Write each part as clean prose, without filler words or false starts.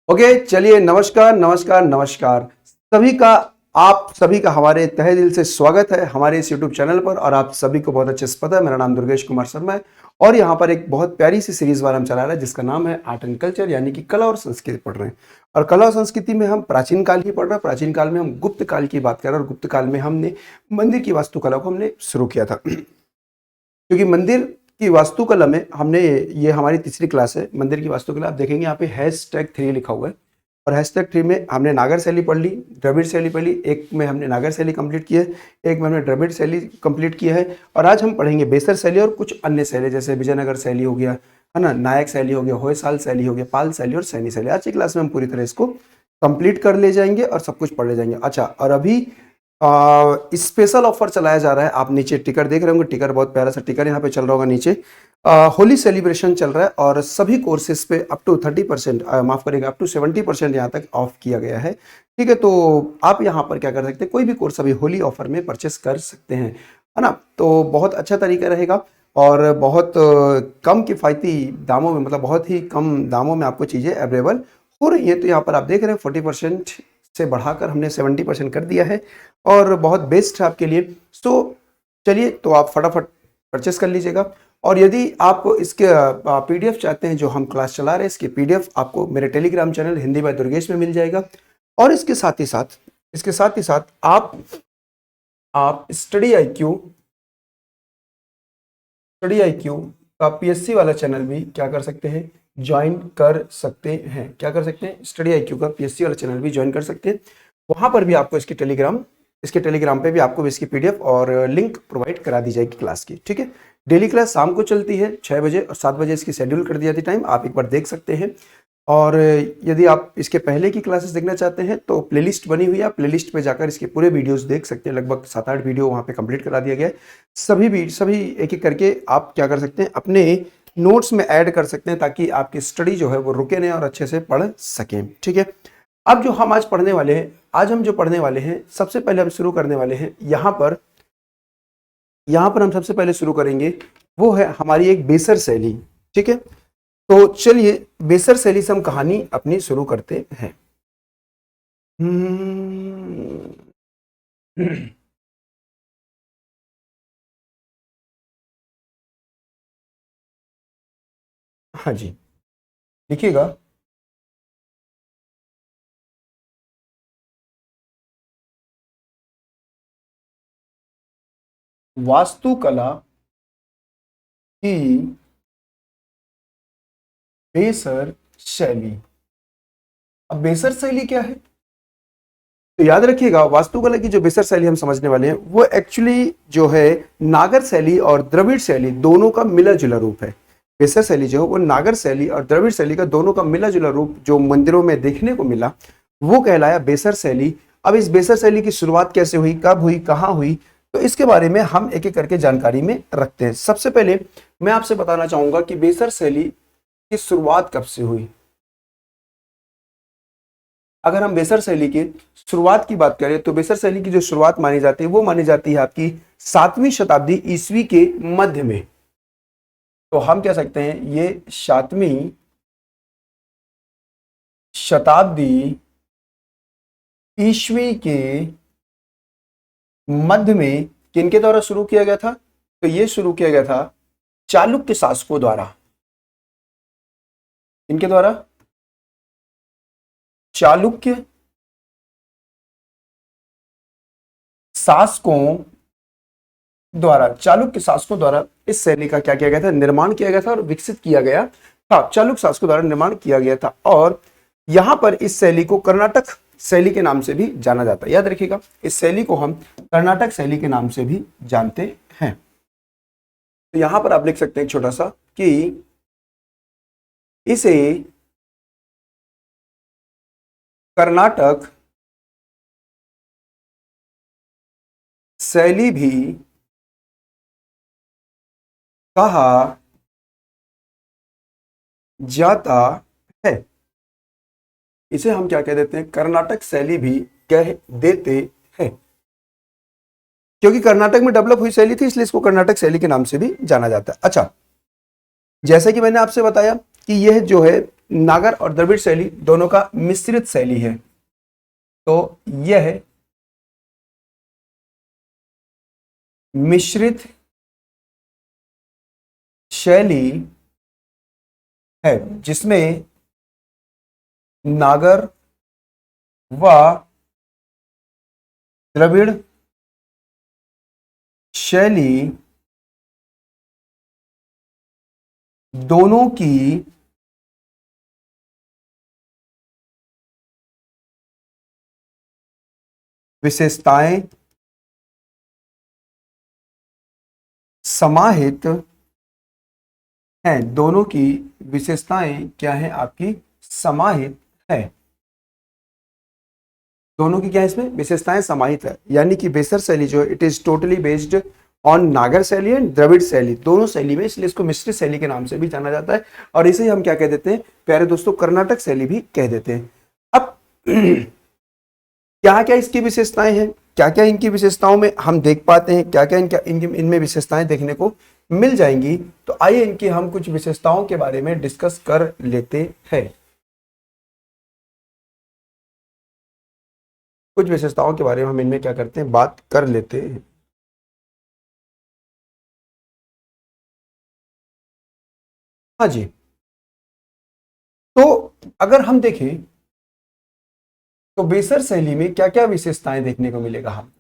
Okay, चलिए नमस्कार नमस्कार नमस्कार आप सभी का हमारे तहे दिल से स्वागत है हमारे इस YouTube चैनल पर। और आप सभी को बहुत अच्छे से पता है, मेरा नाम दुर्गेश कुमार शर्मा है और यहाँ पर एक बहुत प्यारी सी सीरीज वाला हम चला रहे हैं जिसका नाम है आर्ट एंड कल्चर, यानी कि कला और संस्कृति पढ़ रहे हैं। और कला और संस्कृति में हम प्राचीन काल ही पढ़ रहे हैं। प्राचीन काल में हम गुप्त काल की बात कर रहे हैं और गुप्त काल में हमने मंदिर की वास्तुकला को हमने शुरू किया था क्योंकि मंदिर की वास्तुकला में हमने ये हमारी तीसरी क्लास है मंदिर की वास्तुकला। आप देखेंगे यहाँ पे #3 लिखा हुआ है और #3 में हमने नागर शैली पढ़ ली, द्रविड़ शैली पढ़ ली। एक में हमने नागर शैली कंप्लीट की है, एक में हमने द्रविड़ शैली कंप्लीट किया है। और आज हम पढ़ेंगे बेसर शैली और कुछ अन्य शैली जैसे विजयनगर शैली हो गया, है ना, नायक शैली हो गया, होयसाल शैली हो गया, पाल शैली और सैनी शैली। आज की क्लास में हम पूरी तरह इसको कंप्लीट कर ले जाएंगे और सब कुछ पढ़ ले जाएंगे। अच्छा, और अभी स्पेशल ऑफर चलाया जा रहा है। आप नीचे टिकर देख रहे होंगे, टिकर बहुत प्यारा सा टिकर यहाँ पे चल रहा होगा नीचे। होली सेलिब्रेशन चल रहा है और सभी कोर्सेज पे अप टू 30%, माफ करेंगे, अप टू 70% यहाँ तक ऑफ किया गया है। ठीक है, तो आप यहाँ पर क्या कर सकते हैं, कोई भी कोर्स अभी होली ऑफर में परचेस कर सकते हैं, है ना। तो बहुत अच्छा तरीका रहेगा और बहुत कम किफ़ायती दामों में, मतलब बहुत ही कम दामों में आपको चीज़ें अवेलेबल हो रही हैं। तो यहाँ पर आप देख रहे हैं 40% से बढ़ाकर हमने 70% कर दिया है और बहुत बेस्ट है आपके लिए। तो चलिए, तो आप फटाफट परचेस कर लीजिएगा। और यदि आप इसके पीडीएफ चाहते हैं जो हम क्लास चला रहे हैं, इसके पीडीएफ आपको मेरे Telegram channel Hindi by Durgesh में मिल जाएगा। और इसके साथ ही साथ आप स्टडी आईक्यू का पीएससी वाला चैनल भी क्या कर सकते हैं, ज्वाइन कर सकते हैं। क्या कर सकते हैं, स्टडी आईक्यू का पीएससी वाला चैनल भी ज्वाइन कर सकते हैं। वहां पर भी आपको इसके टेलीग्राम पे भी आपको इसकी पीडीएफ और लिंक प्रोवाइड करा दी जाएगी क्लास की। ठीक है, डेली क्लास शाम को चलती है 6 बजे और 7 बजे इसकी शेड्यूल कर दी जाती टाइम, आप एक बार देख सकते हैं। और यदि आप इसके पहले की क्लासेस देखना चाहते हैं तो प्लेलिस्ट बनी हुई है, प्लेलिस्ट पे जाकर इसके पूरे वीडियोस देख सकते हैं। लगभग 7-8 वीडियो वहाँ पे कंप्लीट करा दिया गया है। सभी एक एक करके आप क्या कर सकते हैं, अपने नोट्स में ऐड कर सकते हैं ताकि आपकी स्टडी जो है वो रुके नहीं और अच्छे से पढ़ सकें। ठीक है, अब जो हम आज पढ़ने वाले हैं, सबसे पहले हम शुरू करने वाले हैं यहाँ पर हम सबसे पहले शुरू करेंगे वो है हमारी एक बेसर शैली। ठीक है, तो चलिए बेसर शैली से हम कहानी अपनी शुरू करते हैं। हाँ जी, लिखिएगा। वास्तुकला की बेसर शैली। अब बेसर शैली क्या है, तो याद रखिएगा वास्तुकला की जो बेसर शैली हम समझने वाले हैं वो एक्चुअली जो है नागर शैली और द्रविड़ शैली दोनों का मिला जुला रूप है। बेसर शैली जो है वो नागर शैली और द्रविड़ शैली का दोनों का मिला जुला रूप जो मंदिरों में देखने को मिला वो कहलाया बेसर शैली। अब इस बेसर शैली की शुरुआत कैसे हुई, कब हुई, कहाँ हुई, तो इसके बारे में हम एक एक करके जानकारी में रखते हैं। सबसे पहले मैं आपसे बताना चाहूंगा कि बेसर शैली की शुरुआत कब से हुई। अगर हम बेसर शैली की शुरुआत की बात करें तो बेसर शैली की जो शुरुआत मानी जाती है वो मानी जाती है आपकी 7वीं शताब्दी ईस्वी के मध्य में। तो हम कह सकते हैं ये 7वीं शताब्दी ईस्वी के मध्य में किनके द्वारा शुरू किया गया था, तो ये शुरू किया गया था चालुक्य शासकों द्वारा। इनके द्वारा चालुक्य शासकों द्वारा इस शैली का क्या किया गया था, निर्माण किया गया था और विकसित किया गया था। चालुक्य शासकों द्वारा निर्माण किया गया था और यहां पर इस शैली को कर्नाटक शैली के नाम से भी जाना जाता है। याद रखिएगा, इस शैली को हम कर्नाटक शैली के नाम से भी जानते हैं। तो यहां पर आप लिख सकते हैं छोटा सा कि इसे कर्नाटक शैली भी कहा जाता है। इसे हम क्या कह देते हैं, कर्नाटक शैली भी कह देते हैं, क्योंकि कर्नाटक में डेवलप हुई शैली थी इसलिए इसको कर्नाटक शैली के नाम से भी जाना जाता है। अच्छा, जैसे कि मैंने आपसे बताया कि यह जो है नागर और द्रविड़ शैली दोनों का मिश्रित शैली है। तो यह मिश्रित शैली है जिसमें नागर व द्रविड़ शैली दोनों की विशेषताएं समाहित हैं। दोनों की विशेषताएं क्या है आपकी? समाहित है। दोनों की क्या है इसमें? विशेषताएं समाहित है। यानी कि बेसर शैली जो है it is totally based on नागर शैली एंड द्रविड़ शैली, दोनों शैली में, इसलिए इसको मिश्रित शैली के नाम से भी जाना जाता है। और इसे हम क्या कह देते हैं प्यारे दोस्तों? कर्नाटक शैली भी कह देते हैं। अब क्या क्या इसकी विशेषताएं हैं, क्या क्या इनकी विशेषताओं में हम देख पाते हैं, क्या क्या इनमें विशेषताएं देखने को मिल जाएंगी। तो आइए इनकी हम कुछ विशेषताओं के बारे में डिस्कस कर लेते हैं। कुछ विशेषताओं के बारे में हम इनमें क्या करते हैं, बात कर लेते हैं। हाँ जी, तो अगर हम देखें तो बेसर शैली में क्या क्या विशेषताएं देखने को मिलेगा, हम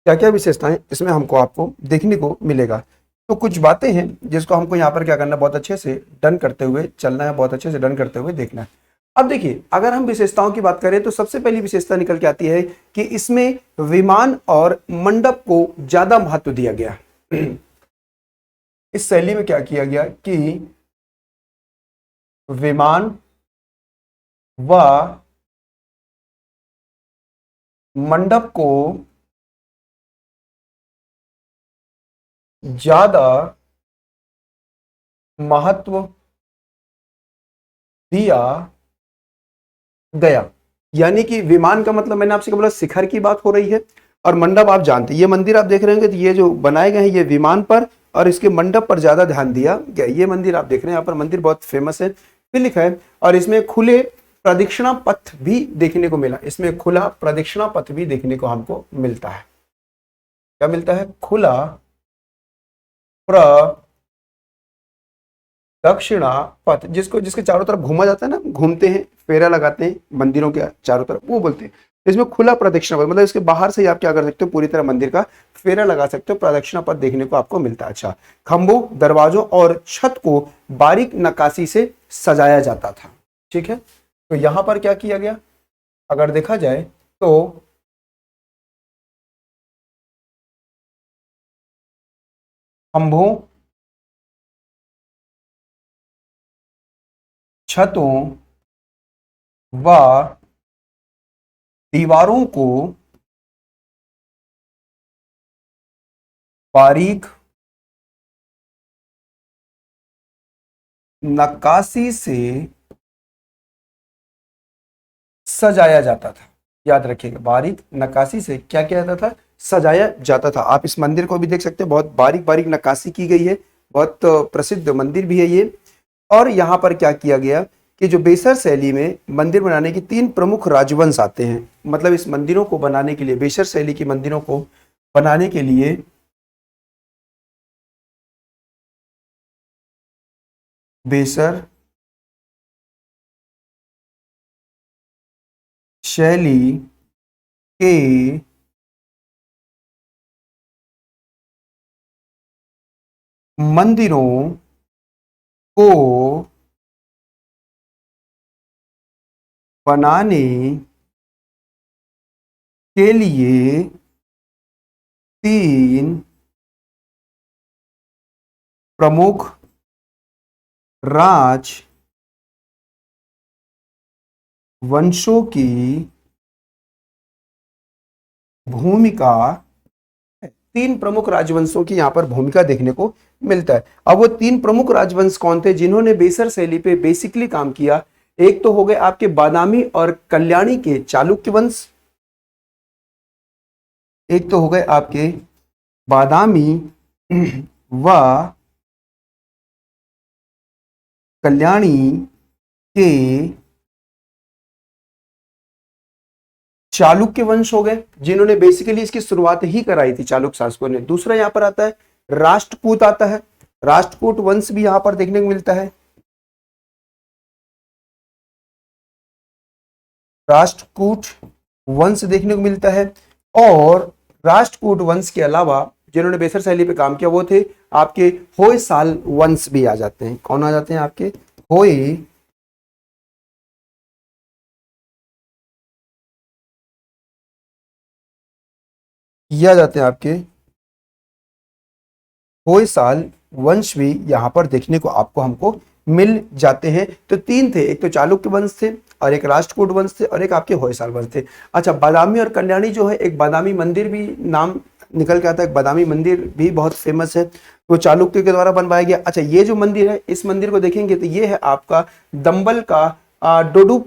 क्या क्या विशेषताएं इसमें हमको आपको देखने को मिलेगा। तो कुछ बातें हैं जिसको हमको यहाँ पर क्या करना है, बहुत अच्छे से डन करते हुए चलना है, बहुत अच्छे से डन करते हुए देखना है। अब देखिए, अगर हम विशेषताओं की बात करें तो सबसे पहली विशेषता निकल के आती है कि इसमें विमान और मंडप को ज्यादा महत्व दिया गया। इस शैली में क्या किया गया कि विमान व मंडप को ज्यादा महत्व दिया गया। यानी कि विमान का मतलब मैंने आपसे बोला शिखर की बात हो रही है, और मंडप आप जानते हैं, ये मंदिर आप देख रहे होंगे तो ये जो बनाए गए हैं ये विमान पर और इसके मंडप पर ज्यादा ध्यान दिया गया। ये मंदिर आप देख रहे हैं, यहाँ पर मंदिर बहुत फेमस है, फिर लिखा है। और इसमें खुले प्रदक्षिणा पथ भी देखने को मिला, इसमें खुला प्रदक्षिणा पथ भी देखने को हमको मिलता है। क्या मिलता है? खुला प्रदक्षिणा पथ, जिसके चारों तरफ घूमा जाता है ना, घूमते हैं, फेरा लगाते हैं मंदिरों के चारों तरफ, वो बोलते हैं। इसमें खुला प्रदक्षिणा पथ मतलब इसके बाहर से ही आप क्या कर सकते हो, पूरी तरह मंदिर का फेरा लगा सकते हो, प्रदक्षिणा पथ देखने को आपको मिलता है। अच्छा, खंभों, दरवाजों और छत को बारीक नक्काशी से सजाया जाता था। ठीक है, तो यहां पर क्या किया गया, अगर देखा जाए तो खंभों, छतों व दीवारों को बारीक नक्काशी से सजाया जाता था। याद रखिएगा, बारीक नक्काशी से क्या किया जाता था? सजाया जाता था। आप इस मंदिर को भी देख सकते हैं, बहुत बारीक बारीक नक्काशी की गई है, बहुत प्रसिद्ध मंदिर भी है ये। और यहाँ पर क्या किया गया कि जो बेसर शैली में मंदिर बनाने की 3 प्रमुख राजवंश आते हैं, मतलब इस मंदिरों को बनाने के लिए, बेसर शैली की मंदिरों को बनाने के लिए बेसर शैली के मंदिरों को बनाने के लिए 3 प्रमुख राजवंशों की भूमिका, 3 प्रमुख राजवंशों की यहां पर भूमिका देखने को मिलता है। अब वो 3 प्रमुख राजवंश कौन थे जिन्होंने बेसर शैली पे बेसिकली काम किया? एक तो हो गए आपके बादामी और कल्याणी के चालुक्य वंश, एक तो हो गए आपके बादामी व कल्याणी के चालुक्य वंश हो गए, जिन्होंने बेसिकली इसकी शुरुआत ही कराई थी चालुक्य शासकों ने। दूसरा यहां पर आता है राष्ट्रकूट आता है, राष्ट्रकूट वंश भी यहां पर देखने को मिलता है, राष्ट्रकूट वंश देखने को मिलता है। और राष्ट्रकूट वंश के अलावा जिन्होंने बेसर शैली पे काम किया वो थे आपके होयसाल वंश भी आ जाते हैं। कौन आ जाते हैं आपके? होय आ जाते हैं आपके होयसाल वंश भी यहां पर देखने को आपको हमको मिल जाते हैं। तो तीन थे, एक तो चालुक्य वंश थे और एक राष्ट्रकूट वंश थे और एक आपके होयसाल वंश थे। अच्छा, बादामी और कल्याणी जो है, एक बादामी मंदिर भी नाम निकल के आता है, एक बादामी मंदिर भी बहुत फेमस है, वो चालुक्य के द्वारा बनवाया गया। अच्छा, ये जो मंदिर है, इस मंदिर को देखेंगे तो ये है आपका दंबल का डोडू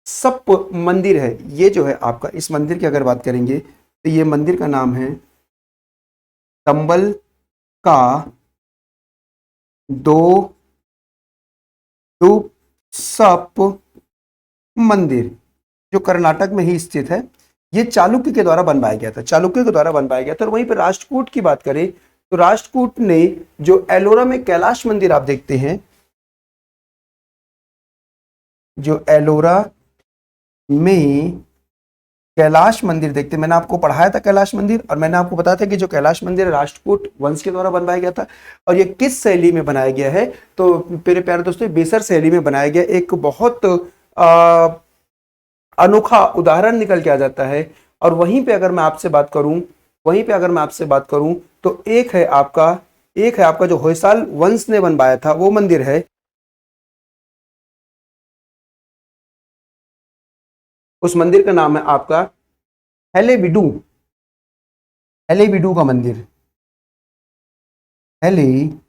सप मंदिर है। ये जो है आपका, इस मंदिर की अगर बात करेंगे तो ये मंदिर का नाम है दंबल का दो सप मंदिर, जो कर्नाटक में ही स्थित है। ये चालुक्य के द्वारा बनवाया गया था, चालुक्य के द्वारा बनवाया गया था। और वहीं पर राष्ट्रकूट की बात करें तो राष्ट्रकूट ने जो एलोरा में कैलाश मंदिर आप देखते हैं, जो एलोरा में कैलाश मंदिर देखते हैं, मैंने आपको पढ़ाया था कैलाश मंदिर, और मैंने आपको बताया था कि जो कैलाश मंदिर है राष्ट्रकूट वंश के द्वारा बनवाया गया था। और ये किस शैली में बनाया गया है? तो मेरे प्यारे दोस्तों, बेसर शैली में बनाया गया। एक बहुत अनोखा उदाहरण निकल के आ जाता है। और वहीं पे अगर मैं आपसे बात करूं, वहीं पे अगर मैं आपसे बात करूं तो एक है आपका जो होयसाल वंश ने बनवाया था वो मंदिर है, उस मंदिर का नाम है आपका हेलेबिडू, हेलेबिडू का मंदिर, हेलेबिडू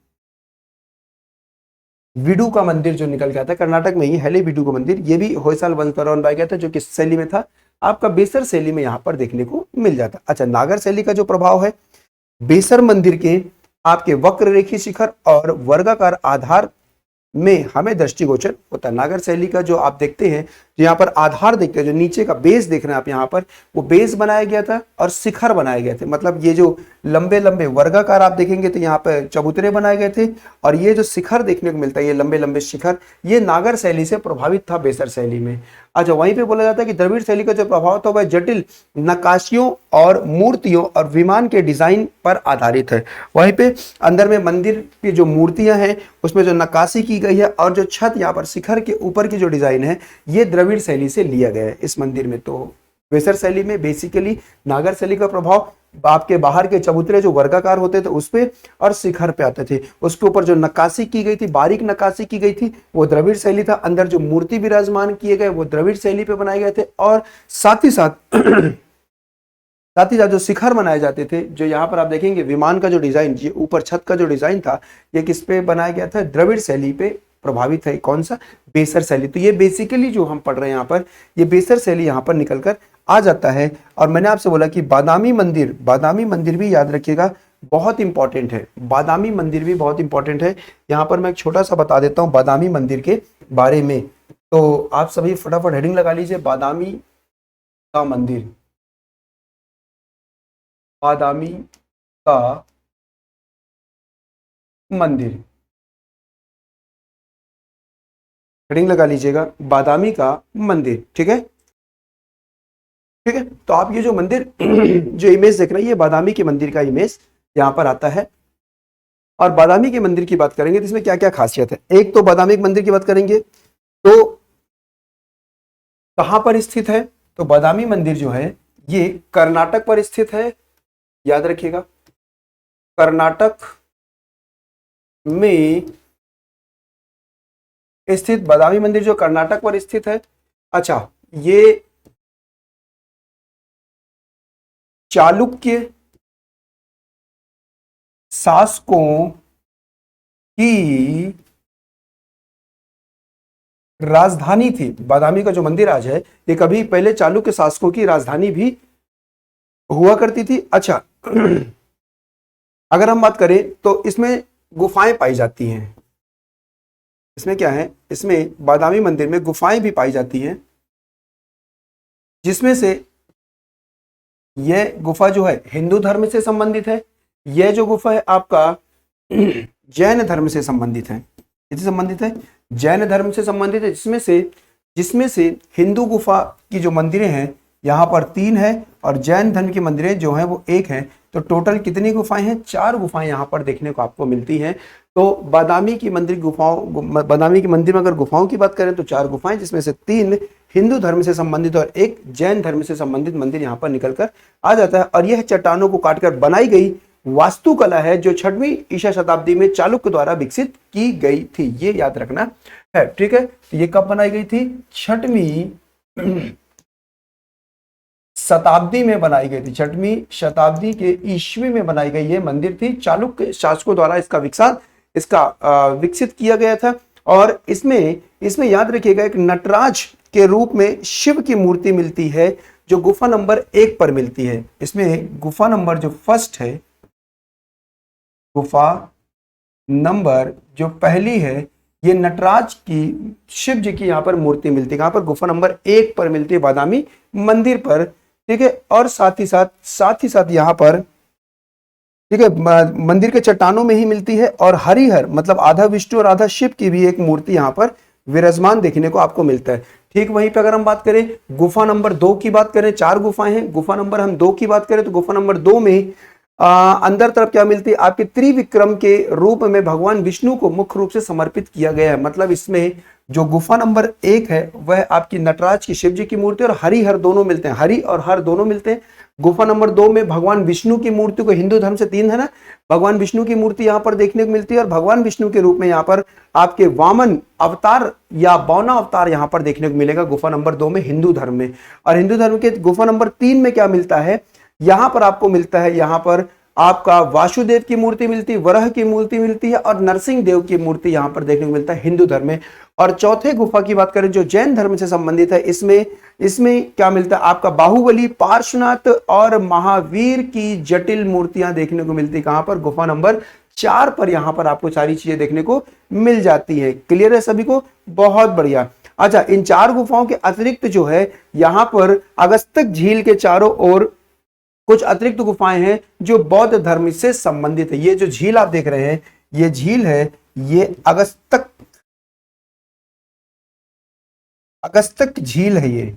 का मंदिर जो निकल के आता है कर्नाटक में ही, हेलेबिडू का मंदिर, ये भी होयसाल वंश द्वारा बनवाया गया था, जो किस शैली में था? आपका बेसर शैली में यहां पर देखने को मिल जाता। अच्छा, नागर शैली का जो प्रभाव है बेसर मंदिर के आपके वक्र रेखी शिखर और वर्गाकार आधार में हमें दृष्टिगोचर होता है। नागर शैली का जो आप देखते हैं, जो यहाँ पर आधार देखते हैं, जो नीचे का बेस देख रहे हैं आप यहाँ पर, वो बेस बनाया गया था और शिखर बनाए गए थे। मतलब ये जो लंबे लंबे वर्गाकार आप देखेंगे तो यहाँ पर चबूतरे बनाए गए थे, और ये जो शिखर देखने को मिलता है, ये लंबे लंबे शिखर, ये नागर शैली से प्रभावित था बेसर शैली में। अच्छा, वहीं पे बोला जाता है कि द्रविड़ शैली का जो प्रभाव था वह जटिल नक्काशियों और मूर्तियों और विमान के डिजाइन पर आधारित है। वहीं पे अंदर में मंदिर की जो मूर्तियां हैं उसमें जो नक्काशी की गई है और जो छत यहाँ पर शिखर के ऊपर की जो डिजाइन है, ये द्रविड़ शैली से लिया गया है इस मंदिर में। तो बेसर शैली में बेसिकली नागर शैली का प्रभाव आपके बाहर के चबूतरे जो वर्गाकार होते थे उस पे और शिखर पे आते थे, उसके ऊपर जो नक्काशी की गई थी, बारीक नक्काशी की गई थी, वो द्रविड़ शैली था। अंदर जो मूर्ति विराजमान किए गए वो द्रविड़ शैली पे बनाए गए थे। और साथ ही साथ जो शिखर बनाए जाते थे, जो यहाँ पर आप देखेंगे विमान का जो डिजाइन, ये ऊपर छत का जो डिजाइन था, ये किस पे बनाया गया था? द्रविड़ शैली पे प्रभावित है। कौन सा? बेसर शैली। तो ये बेसिकली जो हम पढ़ रहे हैं यहाँ पर, ये बेसर शैली यहाँ पर निकल कर आ जाता है। और मैंने आपसे बोला कि बादामी मंदिर भी याद रखिएगा, बहुत इंपॉर्टेंट है। बादामी मंदिर भी बहुत इंपॉर्टेंट है। यहाँ पर मैं एक छोटा सा बता देता हूँ बादामी मंदिर के बारे में। तो आप सभी फटाफट हेडिंग लगा लीजिए, बादामी का मंदिर, बादामी का मंदिर, हेडिंग लगा लीजिएगा, बादामी का मंदिर। ठीक है, ठीक है। तो आप ये जो मंदिर जो इमेज देख रहे हैं, ये बादामी के मंदिर का इमेज यहाँ पर आता है। और बादामी के मंदिर की बात करेंगे तो इसमें क्या क्या खासियत है? एक तो बादामी के मंदिर की बात करेंगे तो कहां पर स्थित है? तो बादामी मंदिर जो है ये कर्नाटक पर स्थित है, याद रखिएगा, कर्नाटक में स्थित बादामी मंदिर जो कर्नाटक पर स्थित है। अच्छा, ये चालुक्य शासकों की राजधानी थी। बादामी का जो मंदिर आज है, ये कभी पहले चालुक्य शासकों की राजधानी भी हुआ करती थी। अच्छा अगर हम बात करें तो इसमें गुफाएं पाई जाती हैं। इसमें क्या है, इसमें बादामी मंदिर में गुफाएं भी पाई जाती हैं, जिसमें से यह गुफा जो है हिंदू धर्म से संबंधित है। यह जो गुफा है आपका जैन धर्म से संबंधित है। किससे संबंधित है? जैन धर्म से संबंधित है, जिसमें से हिंदू गुफा की जो मंदिरें हैं यहाँ पर 3 है और जैन धर्म की मंदिरें जो हैं वो 1 है। तो टोटल कितनी गुफाएं हैं? 4 गुफाएं यहाँ पर देखने को आपको मिलती हैं। तो बादामी की मंदिर में अगर गुफाओं की बात करें तो 4 गुफाएं, जिसमें से 3 हिंदू धर्म से संबंधित और 1 जैन धर्म से संबंधित मंदिर यहाँ पर निकल कर आ जाता है। और यह चट्टानों को काटकर बनाई गई वास्तुकला है जो 6वीं ईसा शताब्दी में चालुक्य द्वारा विकसित की गई थी। ये याद रखना है, ठीक है। तो ये कब बनाई गई थी? 6वीं शताब्दी में बनाई गई थी। 6वीं शताब्दी के ईस्वी में बनाई गई ये मंदिर थी। चालुक्य शासकों द्वारा इसका विकसित किया गया था। और इसमें याद रखिएगा एक नटराज के रूप में शिव की मूर्ति मिलती है जो गुफा नंबर 1 पर मिलती है। इसमें गुफा नंबर जो फर्स्ट है, गुफा नंबर जो पहली है, ये नटराज की शिव जी की यहाँ पर मूर्ति मिलती है। कहाँ पर? गुफा नंबर 1 पर मिलती है, बादामी मंदिर पर, ठीक है। और साथ ही साथ यहाँ पर, ठीक है, मंदिर के चट्टानों में ही मिलती है। और हरिहर मतलब आधा विष्णु और आधा शिव की भी एक मूर्ति यहाँ पर विराजमान देखने को आपको मिलता है। ठीक वहीं पे अगर हम बात करें गुफा नंबर 2 की बात करें, 4 गुफाएं हैं। गुफा नंबर हम 2 की बात करें तो गुफा नंबर 2 में अंदर तरफ क्या मिलती है? आपके त्रिविक्रम के रूप में भगवान विष्णु को मुख्य रूप से समर्पित किया गया है। मतलब इसमें जो गुफा नंबर 1 है वह आपकी नटराज की शिव जी की मूर्ति और हरिहर दोनों मिलते हैं, हरि और हर दोनों मिलते हैं। गुफा नंबर 2 में भगवान विष्णु की मूर्ति को, हिंदू धर्म से 3 है ना, भगवान विष्णु की मूर्ति यहाँ पर देखने को मिलती है। और भगवान विष्णु के रूप में यहाँ पर आपके वामन अवतार या बौना अवतार यहाँ पर देखने को मिलेगा गुफा नंबर 2 में हिंदू धर्म में। और हिंदू धर्म के गुफा नंबर 3 में क्या मिलता है? यहाँ पर आपको मिलता है, यहाँ पर आपका वासुदेव की मूर्ति मिलती है, वराह की मूर्ति मिलती है और नरसिंह देव की मूर्ति यहाँ पर देखने को मिलता है हिंदू धर्म में। और चौथे गुफा की बात करें जो जैन धर्म से संबंधित है, इसमें क्या मिलता है? आपका बाहुबली, पार्श्वनाथ और महावीर की जटिल मूर्तियां देखने को मिलती है। कहां पर? गुफा नंबर 4 पर यहाँ पर आपको सारी चीजें देखने को मिल जाती है। क्लियर है सभी को? बहुत बढ़िया। अच्छा, इन 4 गुफाओं के अतिरिक्त जो है यहाँ पर अगस्त्यक झील के चारों ओर कुछ अतिरिक्त गुफाएं हैं जो बौद्ध धर्म से संबंधित है। ये जो झील आप देख रहे हैं, ये झील है, ये अगस्त्यक झील है। ये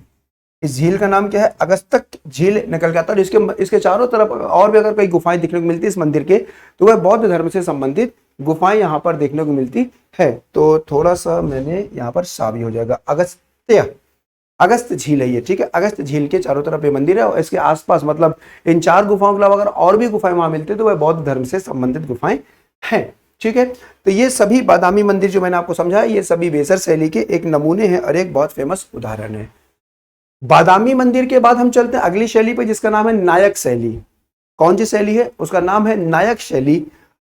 इस झील का नाम क्या है? अगस्त्यक झील निकल के आता है। इसके चारों तरफ और भी अगर कई गुफाएं देखने को मिलती है इस मंदिर के, तो वह बौद्ध धर्म से संबंधित गुफाएं यहाँ पर देखने को मिलती है। तो थोड़ा सा मैंने यहाँ पर सावी हो जाएगा, अगस्त झील है ये, ठीक है। अगस्त झील के चारों तरफ ये मंदिर है और इसके आसपास मतलब इन 4 गुफाओं के अलावा अगर और भी गुफाएं वहां मिलती है तो वह बौद्ध धर्म से संबंधित गुफाएं हैं, ठीक है। तो ये सभी बादामी मंदिर जो मैंने आपको समझाया, ये सभी बेसर शैली के एक नमूने हैं और एक बहुत फेमस उदाहरण है। बादामी मंदिर के बाद हम चलते हैं अगली शैली पे, जिसका नाम है नायक शैली। कौन सी शैली है? उसका नाम है नायक शैली।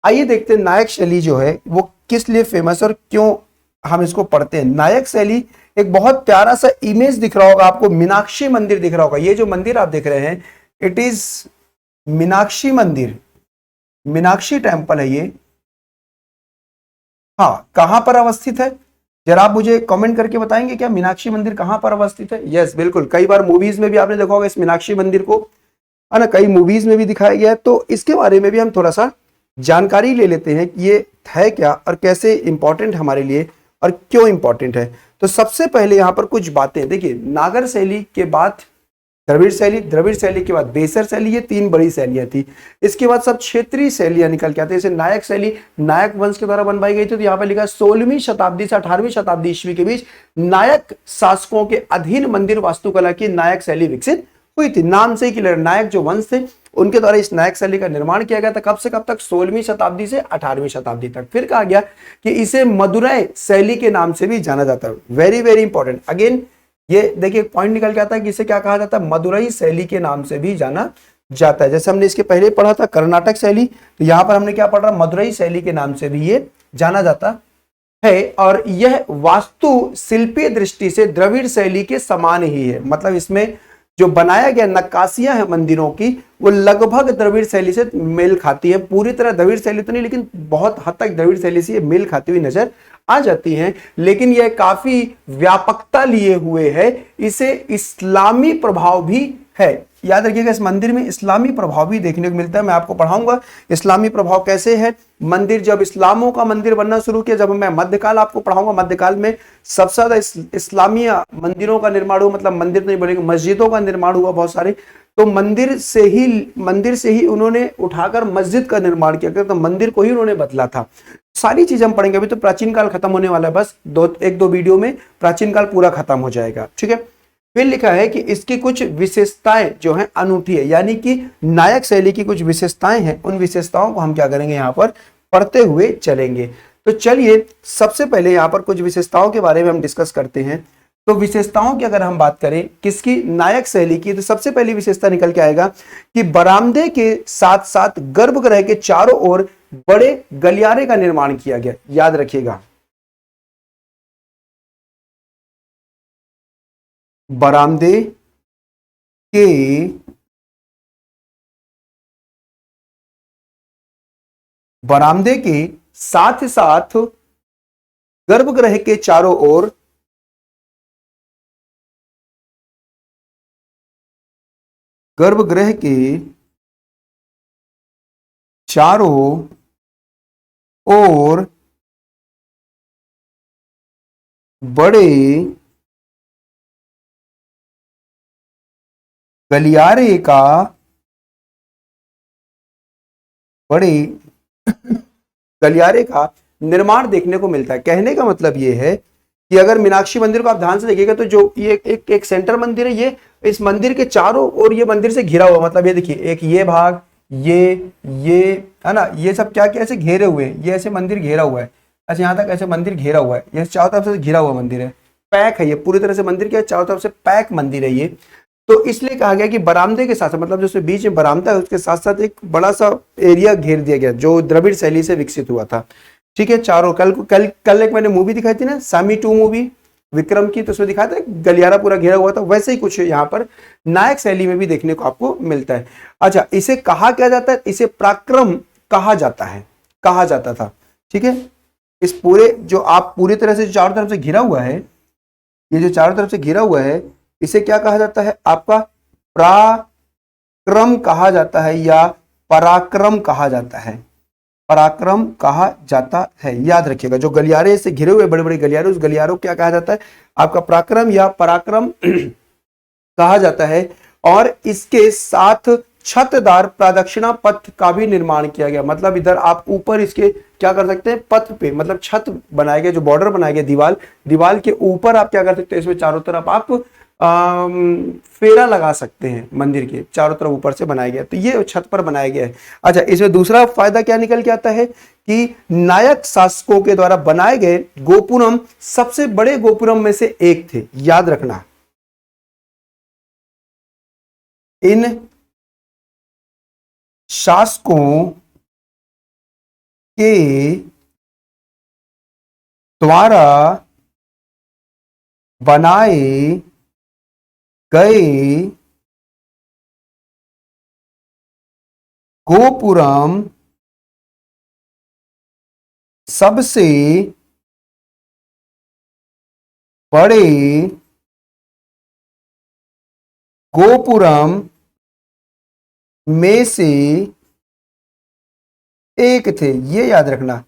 आइए देखते हैं नायक शैली जो है वो किस लिए फेमस और क्यों हम इसको पढ़ते हैं। नायक शैली, एक बहुत प्यारा सा इमेज दिख रहा होगा आपको, मीनाक्षी मंदिर दिख रहा होगा। ये जो मंदिर आप देख रहे हैं, इट इज मीनाक्षी मंदिर, मीनाक्षी टेम्पल है ये। हाँ, कहां पर अवस्थित है जरा आप मुझे कमेंट करके बताएंगे क्या मीनाक्षी मंदिर कहां पर अवस्थित है? यस, बिल्कुल, कई बार मूवीज में भी आपने देखा होगा इस मीनाक्षी मंदिर को, है ना, कई मूवीज में भी दिखाया गया है। तो इसके बारे में भी हम थोड़ा सा जानकारी ले लेते हैं कि ये है क्या और कैसे इंपॉर्टेंट हमारे लिए और क्यों इंपॉर्टेंट है। तो सबसे पहले यहाँ पर कुछ बातें देखिए, नागर शैली के बाद द्रविड़ शैली, द्रविड़ शैली के बाद बेसर शैली, ये 3 बड़ी शैलियां थी। इसके बाद सब क्षेत्रीय शैलियां निकल के आते हैं। जैसे नायक शैली नायक वंश के द्वारा बनवाई गई थी। तो यहाँ पर लिखा 16वीं शताब्दी से 18वीं शताब्दी ईस्वी के बीच नायक शासकों के अधीन मंदिर वास्तुकला की नायक शैली विकसित हुई थी। नाम से ही क्लियर, नायक जो वंश थे उनके द्वारा इस नायक शैली का निर्माण किया गया था। कब से कब तक? 16वीं शताब्दी से 18वीं शताब्दी तक। फिर कहा गया कि इसे मदुरै शैली के नाम से भी जाना जाता है। Very very important. अगेन ये देखिए पॉइंट निकल के आता है कि इसे क्या कहा जाता है? मदुरै शैली के नाम से भी जाना जाता है। जैसे हमने इसके पहले पढ़ा था कर्नाटक शैली, तो यहां पर हमने क्या पढ़ा? मदुरै शैली के नाम से भी ये जाना जाता है। और यह वास्तु शिल्पीय दृष्टि से द्रविड़ शैली के समान ही है। मतलब इसमें जो बनाया गया नक्काशियां हैं मंदिरों की, वो लगभग द्रविड़ शैली से मेल खाती है। पूरी तरह द्रविड़ शैली तो नहीं, लेकिन बहुत हद तक द्रविड़ शैली से ये मेल खाती हुई नजर आ जाती हैं। लेकिन यह काफी व्यापकता लिए हुए है, इसे इस्लामी प्रभाव भी है। याद रखिएगा, इस मंदिर में इस्लामी प्रभाव भी देखने को मिलता है। मैं आपको पढ़ाऊंगा इस्लामी प्रभाव कैसे है। मंदिर जब इस्लामों का मंदिर बनना शुरू किया, जब मैं मध्यकाल आपको पढ़ाऊंगा, मध्यकाल में सबसे ज्यादा इस्लामी मंदिरों का निर्माण हुआ, मतलब मंदिर तो नहीं बोलेंगे, मस्जिदों का निर्माण हुआ बहुत सारे। तो मंदिर से ही उन्होंने उठाकर मस्जिद का निर्माण किया, तो मंदिर को ही उन्होंने बदला था। सारी चीजें हम पढ़ेंगे। अभी तो प्राचीन काल खत्म होने वाला है, बस एक दो वीडियो में प्राचीन काल पूरा खत्म हो जाएगा, ठीक है। फिर लिखा है कि इसकी कुछ विशेषताएं जो हैं अनूठी है, यानी कि नायक शैली की कुछ विशेषताएं हैं। उन विशेषताओं को हम क्या करेंगे, यहाँ पर पढ़ते हुए चलेंगे। तो चलिए सबसे पहले यहाँ पर कुछ विशेषताओं के बारे में हम डिस्कस करते हैं। तो विशेषताओं की अगर हम बात करें किसकी, नायक शैली की, तो सबसे पहली विशेषता निकल के आएगा कि बरामदे के साथ साथ गर्भगृह के चारों ओर बड़े गलियारे का निर्माण किया गया। याद रखिएगा, बरामदे के साथ साथ गर्भगृह के चारों ओर बड़े गलियारे का निर्माण देखने को मिलता है। कहने का मतलब यह है कि अगर मीनाक्षी मंदिर को आप ध्यान से देखिएगा, तो जो ये एक सेंटर मंदिर है, ये इस मंदिर के चारों ओर ये मंदिर से घिरा हुआ, मतलब ये देखिए, एक ये भाग, ये है ना, ये सब क्या क्या ऐसे घेरे हुए हैं, ये ऐसे मंदिर घेरा हुआ है, अच्छा यहाँ तक ऐसे मंदिर घेरा हुआ है, ये चारों तरफ से घिरा हुआ मंदिर है, पैक है ये पूरी तरह से मंदिर के चारों तरफ से पैक मंदिर है ये। तो इसलिए कहा गया कि बरामदे के साथ, मतलब जो बीच में बरामदा है उसके साथ साथ एक बड़ा सा एरिया घेर दिया गया, जो द्रविड़ शैली से विकसित हुआ था, ठीक है। चारों कल एक मैंने मूवी दिखाई थी ना, सामी 2 मूवी विक्रम की, तो उसमें दिखाया था गलियारा पूरा घेरा हुआ था। वैसे ही कुछ यहाँ पर नायक शैली में भी देखने को आपको मिलता है। अच्छा, इसे कहा क्या जाता है, इसे पराक्रम कहा जाता था, ठीक है। इस पूरे जो आप पूरी तरह से चारों तरफ से घिरा हुआ है, ये जो चारों तरफ से घिरा हुआ है, इसे क्या कहा जाता है, आपका पराक्रम कहा जाता है या पराक्रम कहा जाता है, पराक्रम कहा जाता है। याद रखिएगा, जो गलियारे से घिरे हुए बड़े बड़े गलियारे, उस गलियारों को क्या कहा जाता है, आपका पराक्रम या पराक्रम कहा जाता है। और इसके साथ छतदार प्रदक्षिणा पथ का भी निर्माण किया गया, मतलब इधर आप ऊपर इसके क्या कर सकते हैं, पथ पे, मतलब छत बनाया गया, जो बॉर्डर बनाया गया दीवाल के ऊपर आप क्या कर सकते हैं, इसमें चारों तरफ आप फेरा लगा सकते हैं, मंदिर के चारों तरफ ऊपर से बनाया गया, तो ये छत पर बनाया गया है। अच्छा, इसमें दूसरा फायदा क्या निकल के आता है कि नायक शासकों के द्वारा बनाए गए गोपुरम सबसे बड़े गोपुरम में से एक थे। याद रखना, इन शासकों के द्वारा बनाए गए गोपुरम सबसे बड़े गोपुरम में से एक थे। ये याद रखना,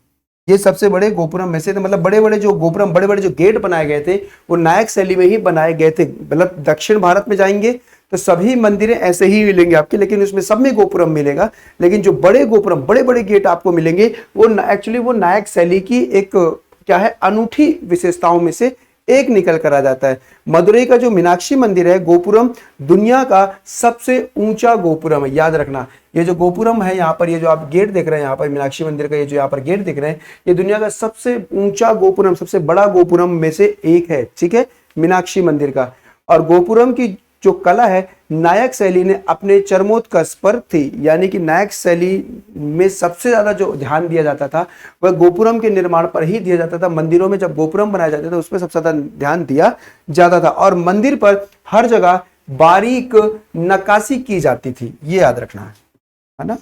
ये सबसे बड़े गोपुरम में से थे, मतलब बड़े बड़े जो गोपुरम, बड़े बड़े जो गेट बनाए गए थे, वो नायक शैली में ही बनाए गए थे। मतलब दक्षिण भारत में जाएंगे तो सभी मंदिरें ऐसे ही मिलेंगे आपके, लेकिन उसमें सब में गोपुरम मिलेगा, लेकिन जो बड़े गोपुरम, बड़े बड़े गेट आपको मिलेंगे, वो एक्चुअली वो नायक शैली की एक क्या है, अनूठी विशेषताओं में से एक निकल कर आ जाता है। मदुरई का जो मीनाक्षी मंदिर है, गोपुरम दुनिया का सबसे ऊंचा गोपुरम है। याद रखना, ये जो गोपुरम है यहाँ पर, ये जो आप गेट देख रहे हैं यहाँ पर मीनाक्षी मंदिर का, ये जो यहाँ पर गेट दिख रहे हैं, ये दुनिया का सबसे ऊंचा गोपुरम, सबसे बड़ा गोपुरम में से एक है, ठीक है, मीनाक्षी मंदिर का। और गोपुरम की जो कला है, नायक शैली ने अपने चरमोत्कर्ष पर थी, यानी कि नायक शैली में सबसे ज्यादा जो ध्यान दिया जाता था वह गोपुरम के निर्माण पर ही दिया जाता था। मंदिरों में जब गोपुरम बनाए जाते थे उस पर सबसे ज्यादा ध्यान दिया जाता था, और मंदिर पर हर जगह बारीक नक्काशी की जाती थी, ये याद रखना है ना।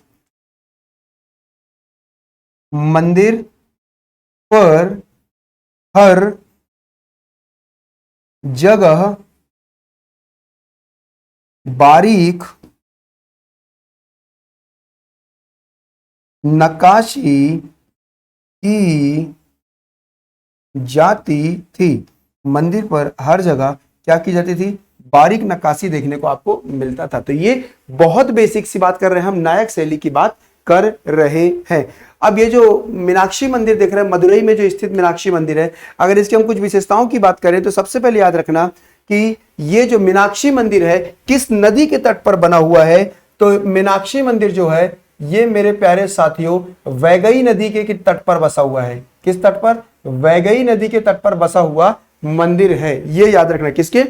मंदिर पर हर जगह बारीक नक्काशी की जाती थी। मंदिर पर हर जगह क्या की जाती थी, बारीक नक्काशी देखने को आपको मिलता था। तो ये बहुत बेसिक सी बात कर रहे हैं हम, नायक शैली की बात कर रहे हैं। अब ये जो मीनाक्षी मंदिर देख रहे हैं, मदुरई में जो स्थित मीनाक्षी मंदिर है, अगर इसकी हम कुछ विशेषताओं की बात करें तो सबसे पहले याद रखना कि ये जो मीनाक्षी मंदिर है किस नदी के तट पर बना हुआ है। तो मीनाक्षी मंदिर जो है ये मेरे प्यारे साथियों वैगई नदी के तट पर बसा हुआ है। किस तट पर, वैगई नदी के तट पर बसा हुआ मंदिर है, ये याद रखना। किसके,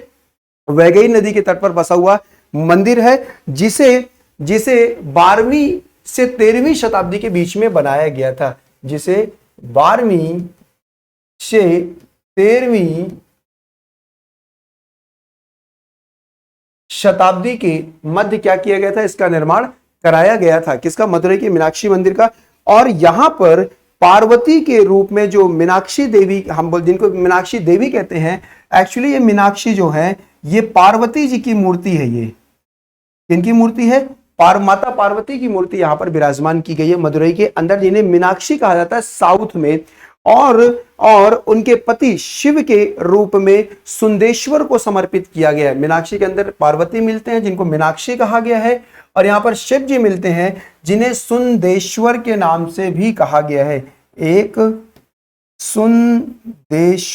वैगई नदी के तट पर बसा हुआ मंदिर है, जिसे 12वीं से 13वीं शताब्दी के बीच में बनाया गया था। जिसे 12वीं से 13वीं शताब्दी के मध्य क्या किया गया था, इसका निर्माण कराया गया था। किसका, मदुरई के मीनाक्षी मंदिर का। और यहां पर पार्वती के रूप में जो मीनाक्षी देवी, हम बोल जिनको मीनाक्षी देवी कहते हैं, एक्चुअली ये मीनाक्षी जो है ये पार्वती जी की मूर्ति है। ये किनकी मूर्ति है, माता पार्वती की मूर्ति यहां पर विराजमान की गई है मदुरई के अंदर, जिन्हें मीनाक्षी कहा जाता है साउथ में। और उनके पति शिव के रूप में सुंदेश्वर को समर्पित किया गया है। मीनाक्षी के अंदर पार्वती मिलते हैं जिनको मीनाक्षी कहा गया है, और यहां पर शिव जी मिलते हैं जिन्हें सुंदेश्वर के नाम से भी कहा गया है। एक सुंदेश्वर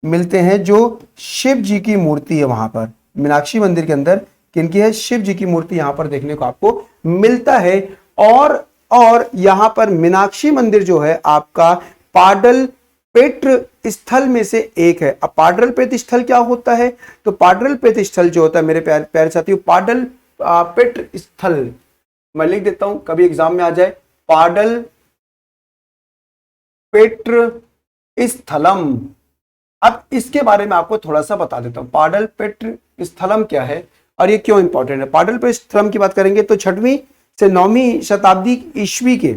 मिलते हैं जो शिव जी की मूर्ति है वहां पर मीनाक्षी मंदिर के अंदर। किनकी है, शिव जी की मूर्ति यहां पर देखने को आपको मिलता है। और यहां पर मीनाक्षी मंदिर जो है आपका पाडल पेत्र स्थल में से एक है। अब पाडल पेत्र स्थल क्या होता है, तो पाडल पेत्र स्थल जो होता है मेरे प्यारे साथियों, पाडल पेत्र स्थल मैं लिख देता हूं, कभी एग्जाम में आ जाए, पाडल पेत्र स्थलम। अब इसके बारे में आपको थोड़ा सा बता देता हूं, पाडल पेत्र स्थलम क्या है और ये क्यों इंपॉर्टेंट है। पाडल पेत्र स्थलम की बात करेंगे तो 6वीं से 9वीं शताब्दी ईस्वी के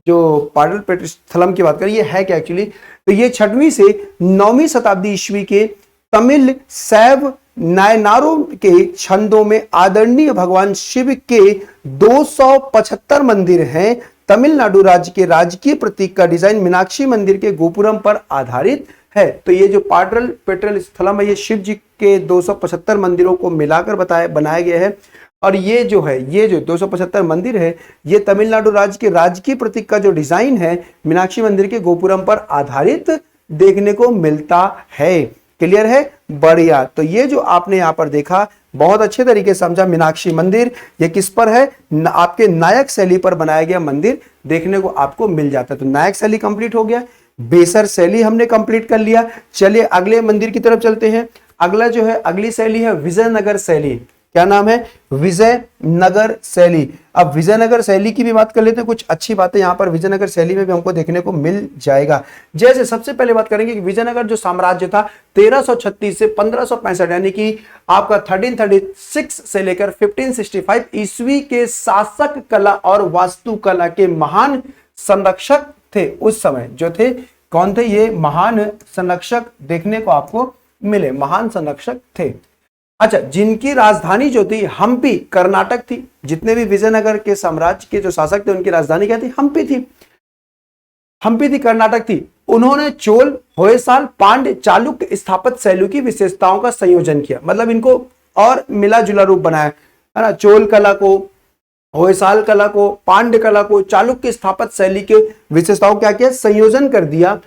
जो पाडल पेत्र स्थलम की बात करें, ये है क्या एक्चुअली, तो ये 6वीं से 9वीं शताब्दी ईस्वी के तमिल शैव नायनारों के छंदों में आदरणीय भगवान शिव के 275 मंदिर हैं। तमिलनाडु राज्य के राजकीय प्रतीक का डिजाइन मीनाक्षी मंदिर के गोपुरम पर आधारित है। तो ये जो पाडल पेत्र स्थलम है ये शिव जी के 275 मंदिरों को मिलाकर बनाया गया है। और ये जो 275 मंदिर है ये तमिलनाडु राज्य के राजकीय प्रतीक का जो डिजाइन है मीनाक्षी मंदिर के गोपुरम पर आधारित देखने को मिलता है। क्लियर है, बढ़िया। तो ये जो आपने यहां पर देखा बहुत अच्छे तरीके से समझा, मीनाक्षी मंदिर ये किस पर है, आपके नायक शैली पर बनाया गया मंदिर देखने को आपको मिल जाता है। तो नायक शैली कंप्लीट हो गया, बेसर शैली हमने कंप्लीट कर लिया। चलिए अगले मंदिर की तरफ चलते हैं। अगला जो है, अगली शैली है विजयनगर शैली। क्या नाम है, विजयनगर शैली। अब विजयनगर शैली की भी बात कर लेते हैं, कुछ अच्छी बातें यहां पर विजयनगर शैली में भी हमको देखने को मिल जाएगा। जैसे सबसे पहले बात करेंगे कि विजयनगर जो साम्राज्य था 1336 से 1565 यानी कि आपका 1336 से लेकर 1565 ईस्वी के शासक कला और वास्तुकला के महान संरक्षक थे। उस समय जो थे, कौन थे ये महान संरक्षक देखने को आपको मिले, महान संरक्षक थे। अच्छा, जिनकी राजधानी जो थी हम्पी कर्नाटक थी। जितने भी विजयनगर के साम्राज्य के जो शासक थे उनकी राजधानी क्या थी, हम्पी थी। हम्पी थी, कर्नाटक थी। उन्होंने चोल, होयसाल, पांड्य, चालुक्य स्थापत्य शैली की विशेषताओं का संयोजन किया, मतलब इनको और मिला जुला रूप बनाया, है ना। चोल कला को, होयसाल कला को, पांड्य कला को, चालुक्य स्थापत्य शैली के विशेषताओं क्या किया, संयोजन कर दिया।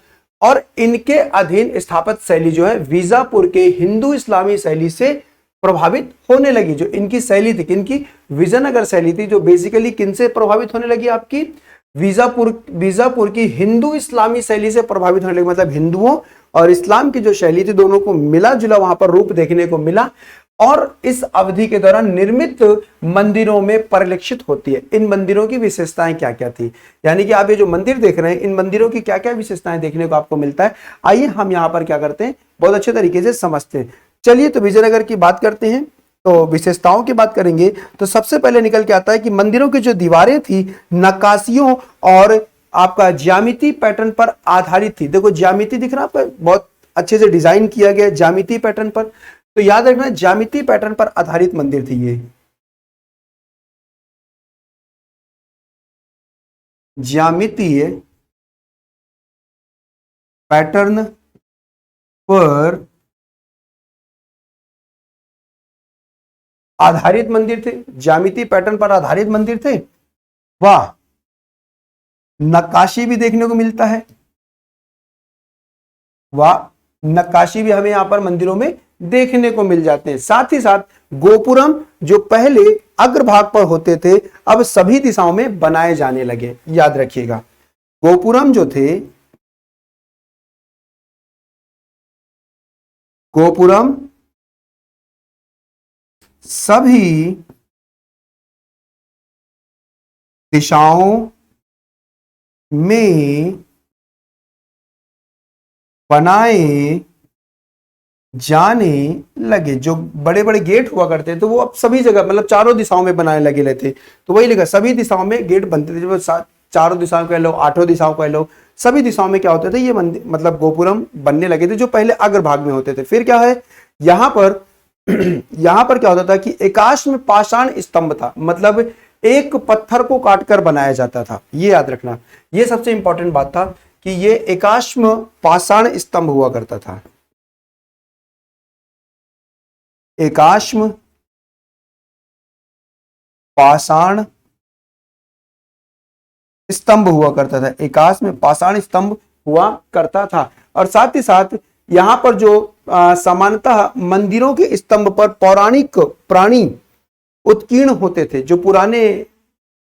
और इनके अधीन स्थापत्य शैली जो है बीजापुर के हिंदू इस्लामी शैली से प्रभावित होने लगी। जो इनकी शैली थी, किनकी, विजयनगर शैली थी, जो बेसिकली किनसे प्रभावित होने लगी, आपकी बीजापुर की हिंदू इस्लामी शैली से प्रभावित होने लगी। मतलब हिंदुओं और इस्लाम की जो शैली थी दोनों को मिला जुला वहां पर रूप देखने को मिला। और इस अवधि के दौरान निर्मित मंदिरों में परिलक्षित होती है। इन मंदिरों की विशेषताएं क्या क्या थी, यानी कि आप ये जो मंदिर देख रहे हैं इन मंदिरों की क्या क्या विशेषताएं देखने को आपको मिलता है। आइए हम यहाँ पर क्या करते हैं, बहुत अच्छे तरीके से समझते हैं। चलिए तो विजयनगर की बात करते हैं। तो विशेषताओं की बात करेंगे तो सबसे पहले निकल के आता है कि मंदिरों की जो दीवारें थी नक्काशियों और आपका ज्यामिति पैटर्न पर आधारित थी। देखो ज्यामिति दिख रहा है आपको, बहुत अच्छे से डिजाइन किया गया ज्यामिति पैटर्न पर। तो याद रखना ज्यामिति पैटर्न पर आधारित मंदिर थी ये, ज्यामितीय पैटर्न पर आधारित मंदिर थे, ज्यामिति पैटर्न पर आधारित मंदिर थे। वाह, नक्काशी भी देखने को मिलता है, वाह, नक्काशी भी हमें यहां पर मंदिरों में देखने को मिल जाते हैं। साथ ही साथ गोपुरम जो पहले अग्रभाग पर होते थे अब सभी दिशाओं में बनाए जाने लगे। याद रखिएगा गोपुरम जो थे, गोपुरम सभी दिशाओं में बनाए जाने लगे। जो बड़े बड़े गेट हुआ करते थे तो वो अब सभी जगह मतलब चारों दिशाओं में बनाने लगे लेते, तो वही लिखा सभी दिशाओं में गेट बनते थे। जब चारों दिशाओं कह लो, आठों दिशाओं कह लो, सभी दिशाओं में क्या होते थे ये मंदिर मतलब गोपुरम बनने लगे थे जो पहले अग्रभाग में होते थे। फिर क्या है यहां पर यहां पर क्या होता था कि एकाश्म पाषाण स्तंभ था, मतलब एक पत्थर को काटकर बनाया जाता था। ये याद रखना, ये सबसे इंपॉर्टेंट बात था कि ये एकाश्म पाषाण स्तंभ हुआ करता था। एकाश्म पाषाण स्तंभ हुआ करता था, एकाश्म पाषाण स्तंभ हुआ करता था। और साथ ही साथ यहां पर जो सामान्यतः मंदिरों के स्तंभ पर पौराणिक प्राणी उत्कीर्ण होते थे, जो पुराने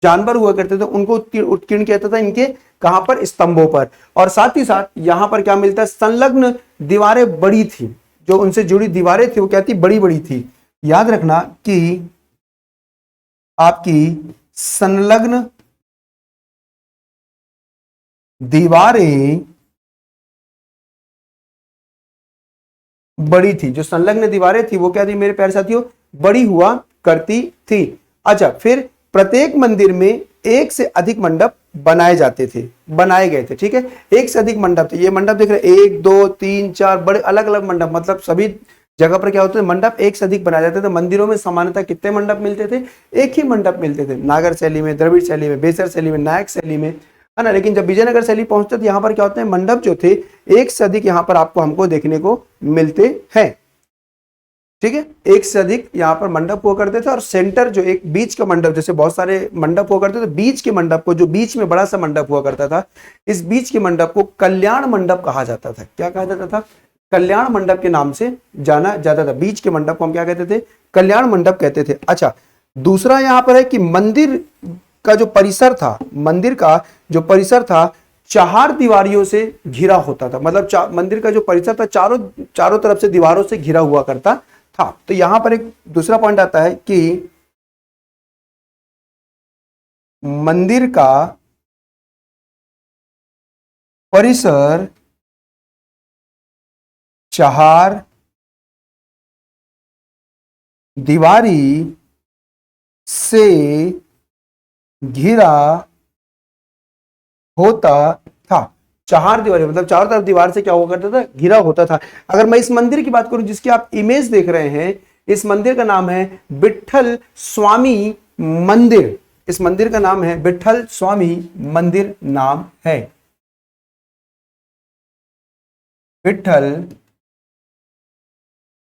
जानवर हुआ करते थे उनको उत्कीर्ण किया जाता था इनके कहां पर, स्तंभों पर। और साथ ही साथ यहां पर क्या मिलता है, संलग्न दीवारें बड़ी थी, जो उनसे जुड़ी दीवारें थी वो क्या थी, बड़ी बड़ी थी। याद रखना कि आपकी संलग्न दीवारें बड़ी थी, जो संलग्न दीवारें थी वो क्या थी मेरे प्यारे साथियों, बड़ी हुआ करती थी। अच्छा, फिर प्रत्येक मंदिर में एक से अधिक मंडप बनाए जाते थे, बनाए गए थे, ठीक है, एक से अधिक मंडप थे। ये मंडप देख रहे हैं 1 2 3 4 बड़े अलग अलग मंडप, मतलब सभी जगह पर क्या होते थे मंडप एक से अधिक बनाए जाते थे। मंदिरों में सामान्यतः कितने मंडप मिलते थे, एक ही मंडप मिलते थे, नागर शैली में, द्रविड़ शैली में, बेसर शैली में, नायक शैली में, है ना। लेकिन जब विजयनगर शैली पहुंचते तो यहाँ पर क्या होते हैं, मंडप जो थे एक से अधिक यहाँ पर आपको हमको देखने को मिलते हैं, ठीक है, एक से अधिक यहाँ पर मंडप हुआ करते थे। और सेंटर जो एक बीच का मंडप, जैसे बहुत सारे मंडप हुआ करते थे, बीच के मंडप को, जो बीच में बड़ा सा मंडप हुआ करता था, इस बीच के मंडप को कल्याण मंडप कहा जाता था। क्या कहा जाता था, कल्याण मंडप के नाम से जाना जाता था। बीच के मंडप को हम क्या कहते थे, कल्याण मंडप कहते थे। अच्छा, दूसरा यहाँ पर है कि मंदिर का जो परिसर था, मंदिर का जो परिसर था चार दीवारियों से घिरा होता था, मतलब मंदिर का जो परिसर था चारों तरफ से दीवारों से घिरा हुआ करता था। तो यहां पर एक दूसरा पॉइंट आता है कि मंदिर का परिसर चार दीवारी से घिरा होता था। चार दीवारी मतलब चारों तरफ दीवार से क्या हुआ करता था, घिरा होता था। अगर मैं इस मंदिर की बात करूं जिसकी आप इमेज देख रहे हैं, इस मंदिर का नाम है विट्ठल स्वामी मंदिर। इस मंदिर का नाम है विट्ठल स्वामी मंदिर, नाम है विट्ठल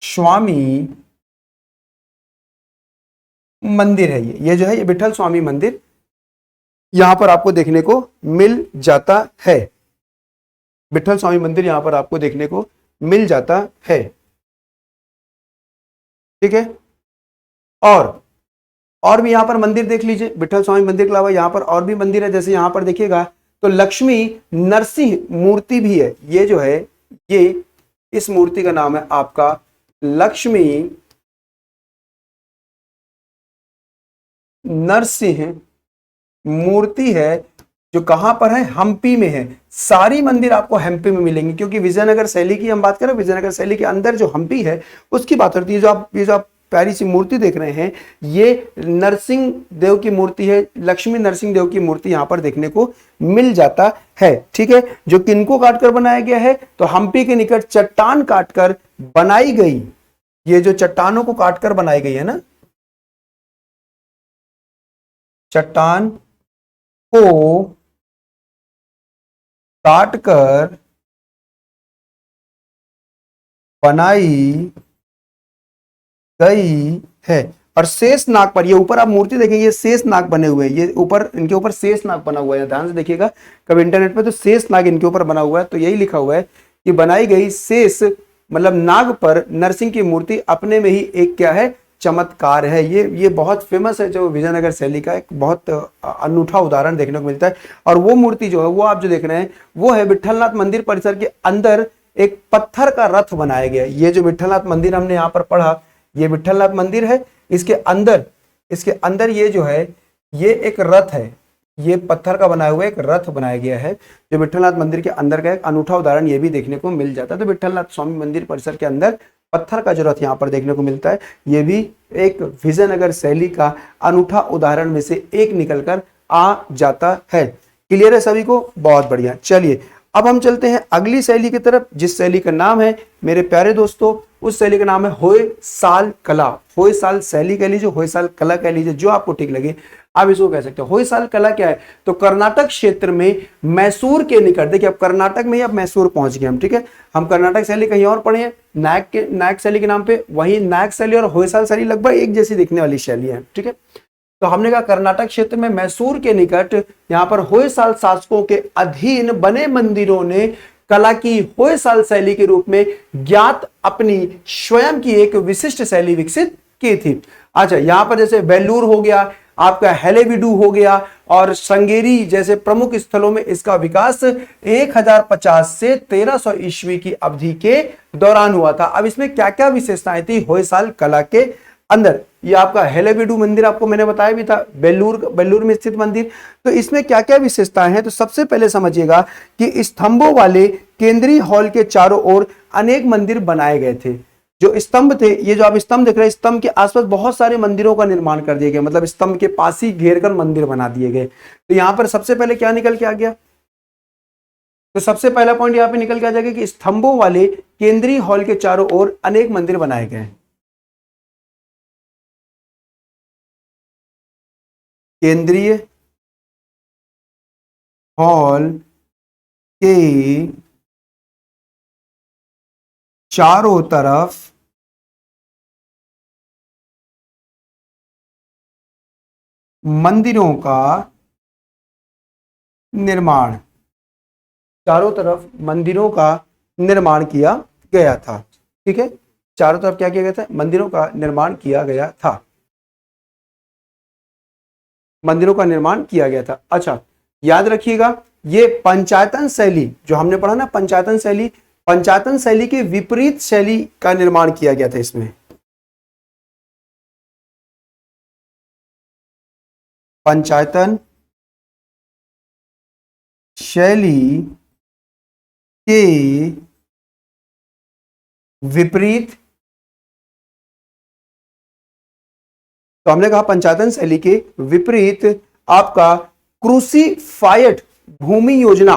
स्वामी मंदिर है। ये जो है ये विट्ठल स्वामी मंदिर यहां पर आपको देखने को मिल जाता है। विट्ठल स्वामी मंदिर यहां पर आपको देखने को मिल जाता है, ठीक है। और भी यहां पर मंदिर देख लीजिए, विट्ठल स्वामी मंदिर के अलावा यहां पर और भी मंदिर है। जैसे यहां पर देखिएगा तो लक्ष्मी नरसिंह मूर्ति भी है। ये जो है ये इस मूर्ति का नाम है आपका लक्ष्मी नरसिंह मूर्ति है, जो कहां पर है, हम्पी में है। सारी मंदिर आपको हम्पी में मिलेंगे, क्योंकि विजयनगर शैली की हम बात करें, विजयनगर शैली के अंदर जो हम्पी है उसकी बात होती है। ये जो आप प्यारी सी मूर्ति देख रहे हैं, ये नरसिंह देव की मूर्ति है, लक्ष्मी नरसिंह देव की मूर्ति यहां पर देखने को मिल जाता है। ठीक है, जो किनको काटकर बनाया गया है, तो हम्पी के निकट चट्टान काटकर बनाई गई, ये जो चट्टानों को काटकर बनाई गई है ना, चट्टान को काटकर बनाई गई है। और शेष नाग पर, ये ऊपर आप मूर्ति देखेंगे, ये शेष नाग बने हुए हैं, ये ऊपर इनके ऊपर शेष नाग बना हुआ है, ध्यान से देखिएगा कभी इंटरनेट पे, तो शेष नाग इनके ऊपर बना हुआ है। तो यही लिखा हुआ है कि बनाई गई शेष मतलब नाग पर नरसिंह की मूर्ति अपने में ही एक क्या है, चमत्कार है। ये बहुत फेमस है, जो विजयनगर शैली का एक बहुत अनूठा उदाहरण देखने को मिलता है। और वो मूर्ति जो है, वो आप जो देख रहे हैं, वो है विठलनाथ मंदिर परिसर के अंदर एक पत्थर का रथ बनाया गया। ये जो विठलनाथ मंदिर हमने यहाँ पर पढ़ा, ये विठलनाथ मंदिर है, इसके अंदर ये जो है, ये एक रथ है, ये पत्थर का बनाया हुआ एक रथ बनाया गया है, जो विठलनाथ मंदिर के अंदर का एक अनूठा उदाहरण ये भी देखने को मिल जाता है। तो विठलनाथ स्वामी मंदिर परिसर के अंदर पत्थर का जो रथ यहाँ पर देखने को मिलता है, ये भी एक विजयनगर शैली का अनूठा उदाहरण में से एक निकलकर आ जाता है। क्लियर है सभी को? बहुत बढ़िया। चलिए अब हम चलते हैं अगली शैली की तरफ, जिस शैली का नाम है मेरे प्यारे दोस्तों, उस शैली का नाम है होयसाल कला। होयसाल शैली कह लीजिए, होयसाल कला कह लीजिए, जो आपको ठीक लगे आप इसको कह सकते हो। होयसाल कला क्या है, तो कर्नाटक क्षेत्र में मैसूर के निकट, देखिए अब कर्नाटक में ही अब मैसूर पहुंच गए हम। ठीक है, हम कर्नाटक शैली कहीं और पढ़े हैं, नायक शैली के नाम पे, वही नायक शैली और होयसाल शैली लगभग एक जैसी दिखने वाली शैली है। ठीक है, तो हमने कहा कर्नाटक क्षेत्र में मैसूर के निकट यहाँ पर होयसाल शासकों के अधीन बने मंदिरों ने कला की होयसाल शैली के रूप में ज्ञात अपनी स्वयं की एक विशिष्ट शैली विकसित की थी। अच्छा, यहां पर जैसे वेल्लूर हो गया, आपका हेलेविडू हो गया और श्रृंगेरी जैसे प्रमुख स्थलों में इसका विकास 1050 से 1300 ईस्वी की अवधि के दौरान हुआ था। अब इसमें क्या क्या विशेषताएं थी होयसाल कला के अंदर? ये आपका हेलेविडू मंदिर आपको मैंने बताया भी था, बेल्लूर में स्थित मंदिर। तो इसमें क्या क्या विशेषताएं हैं, तो सबसे पहले समझिएगा कि स्तंभों वाले केंद्रीय हॉल के चारों ओर अनेक मंदिर बनाए गए थे। जो स्तंभ थे, ये जो आप स्तंभ देख रहे हैं, स्तंभ के आसपास बहुत सारे मंदिरों का निर्माण कर दिया गया, मतलब स्तंभ के पास ही घेर कर मंदिर बना दिए गए। तो यहां पर सबसे पहले क्या निकल के आ गया, तो सबसे पहला पॉइंट यहां पे निकल के आ जाएगा कि स्तंभों वाले केंद्रीय हॉल के चारों ओर अनेक मंदिर बनाए गए। केंद्रीय हॉल के चारों तरफ मंदिरों का निर्माण, चारों तरफ मंदिरों का निर्माण किया गया था। ठीक है, चारों तरफ क्या किया गया था, मंदिरों का निर्माण किया गया था, मंदिरों का निर्माण किया गया था। अच्छा, याद रखिएगा ये पंचायतन शैली जो हमने पढ़ा ना, पंचायतन शैली के विपरीत शैली का निर्माण किया गया था इसमें। पंचायतन शैली के विपरीत, तो हमने कहा पंचायतन शैली के विपरीत आपका क्रूसीफाइड भूमि योजना,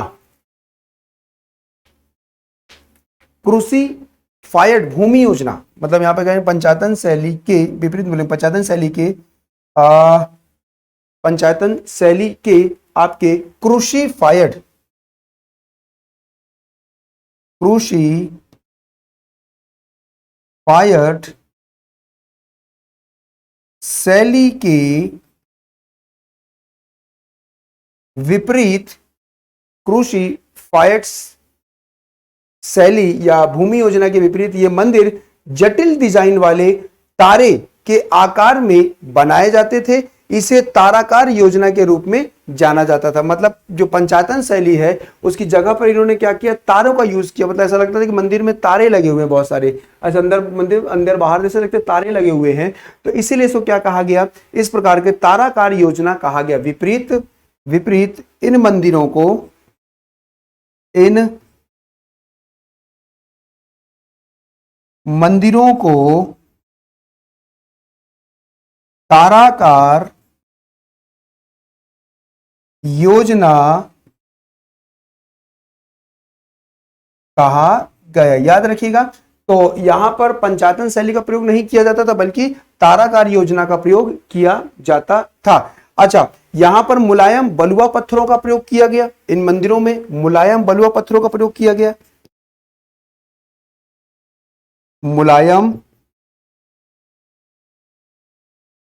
क्रूसीफाइड भूमि योजना मतलब यहां पर कहें पंचायतन शैली के विपरीत बोलेंगे, पंचायतन शैली के आपके क्रूसीफाइड शैली के विपरीत, क्रूसीफाइड शैली या भूमि योजना के विपरीत ये मंदिर जटिल डिजाइन वाले तारे के आकार में बनाए जाते थे। इसे ताराकार योजना के रूप में जाना जाता था। मतलब जो पंचायतन शैली है उसकी जगह पर इन्होंने क्या किया, तारों का यूज किया। मतलब ऐसा लगता था कि मंदिर में तारे लगे हुए हैं बहुत सारे, ऐसे अंदर बाहर जैसे लगते तारे लगे हुए हैं, तो इसीलिए इसको क्या कहा गया, इस प्रकार के ताराकार योजना कहा गया। विपरीत विपरीत इन मंदिरों को ताराकार योजना कहा गया। याद रखिएगा, तो यहां पर पंचायतन शैली का प्रयोग नहीं किया जाता था, बल्कि ताराकार योजना का प्रयोग किया जाता था। अच्छा, यहां पर मुलायम बलुआ पत्थरों का प्रयोग किया गया। इन मंदिरों में मुलायम बलुआ पत्थरों का प्रयोग किया गया। मुलायम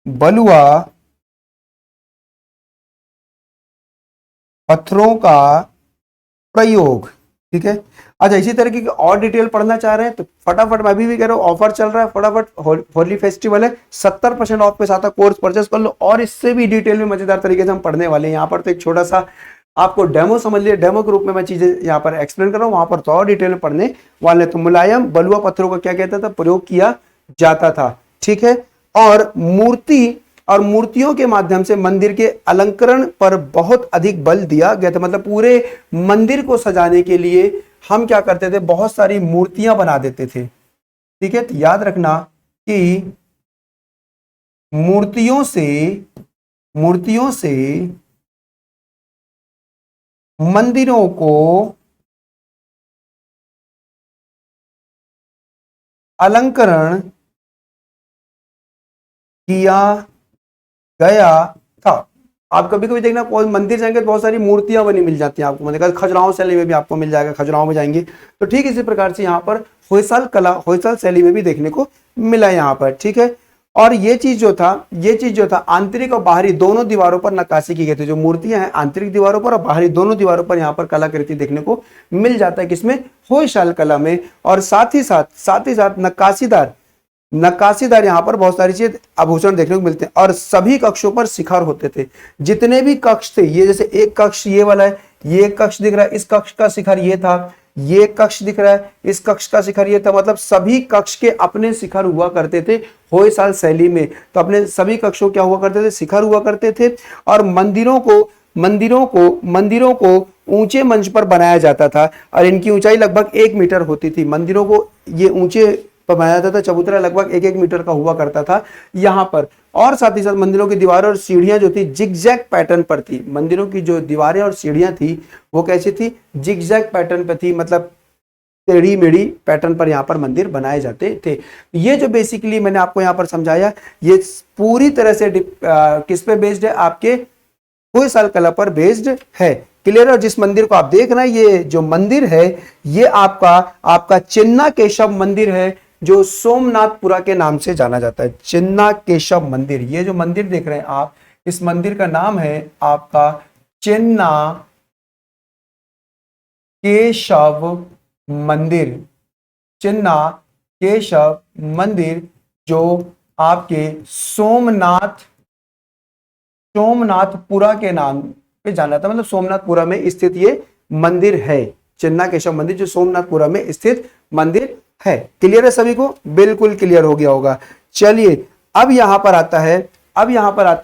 बलुआ पत्थरों का प्रयोग, ठीक है। अच्छा, इसी तरीके की और डिटेल पढ़ना चाह रहे हैं तो फटाफट, मैं भी कह रहा हूँ ऑफर चल रहा है, फटाफट होली फेस्टिवल है, 70% ऑफ पे साथ कोर्स परचेस कर लो, और इससे भी डिटेल में मजेदार तरीके से हम पढ़ने वाले हैं। यहाँ पर तो एक छोटा सा आपको डेमो समझ लिया, डेमो के रूप में मैं चीजें यहाँ पर एक्सप्लेन कर रहा हूँ, वहां पर तो और डिटेल में पढ़ने वाले। तो मुलायम बलुआ पत्थरों का क्या कहता था, प्रयोग किया जाता था, ठीक है। और मूर्तियों के माध्यम से मंदिर के अलंकरण पर बहुत अधिक बल दिया गया था। मतलब पूरे मंदिर को सजाने के लिए हम क्या करते थे, बहुत सारी मूर्तियां बना देते थे, ठीक है। तो याद रखना कि मूर्तियों से मंदिरों को अलंकरण किया गया था। आप कभी कभी देखना, कोई मंदिर जाएंगे तो बहुत सारी मूर्तियां बनी मिल जाती हैं आपको, मतलब खजुराहो शैली में भी आपको मिल जाएगा, खजुराहो में जाएंगे तो ठीक इसी प्रकार से यहाँ पर होयसाल शैली में भी देखने को मिला यहाँ पर, ठीक है। और ये चीज जो था आंतरिक और बाहरी दोनों दीवारों पर नक्काशी की गई थी। जो मूर्तियां हैं आंतरिक दीवारों पर और बाहरी दोनों दीवारों पर यहाँ पर कलाकृति देखने को मिल जाता है, किसमें, होयसाल कला में। और साथ ही साथ नक्काशीदार यहाँ पर बहुत सारी चीज आभूषण देखने को मिलते हैं। और सभी कक्षों पर शिखर होते थे। जितने भी कक्ष थे, ये जैसे एक कक्ष ये वाला है, ये एक कक्ष दिख रहा है, इस कक्ष का शिखर ये था, ये एक कक्ष दिख रहा है, इस कक्ष का शिखर ये था। मतलब सभी कक्ष के अपने शिखर हुआ करते थे होयसाल शैली में। तो अपने सभी कक्षों क्या हुआ करते थे, शिखर हुआ करते थे। और मंदिरों को ऊंचे मंच पर बनाया जाता था और इनकी ऊंचाई लगभग 1 मीटर होती थी। मंदिरों को ये ऊंचे पर बनाया जाता था, चबूतरा लगभग 1-1 मीटर का हुआ करता था यहाँ पर। और साथ ही साथ मंदिरों की दीवारें और सीढ़ियां जो थी जिगजैग पैटर्न पर थी। मंदिरों की जो दीवारें और सीढ़ियां थी वो कैसी थी, जिगजैग पैटर्न पर थी, मतलब टेढ़ी मेढ़ी पैटर्न पर यहाँ पर मंदिर बनाए जाते थे। ये जो बेसिकली मैंने आपको यहाँ पर समझाया, ये पूरी तरह से किस पे बेस्ड है, आपके होयसाल कला पर बेस्ड है। क्लियर है। जिस मंदिर को आप देख रहे हैं, ये जो मंदिर है ये आपका चिन्ना केशव मंदिर है, जो सोमनाथपुरा के नाम से जाना जाता है। चिन्ना केशव मंदिर, ये जो मंदिर देख रहे हैं आप, इस मंदिर का नाम है आपका चिन्ना केशव मंदिर। चिन्ना केशव मंदिर जो आपके सोमनाथपुरा के नाम पे जाना था, मतलब सोमनाथपुरा में स्थित ये मंदिर है। चिन्ना केशव मंदिर जो सोमनाथपुरा में स्थित मंदिर है। क्लियर है सभी को, बिल्कुल क्लियर हो गया होगा। चलिए अब यहां पर आता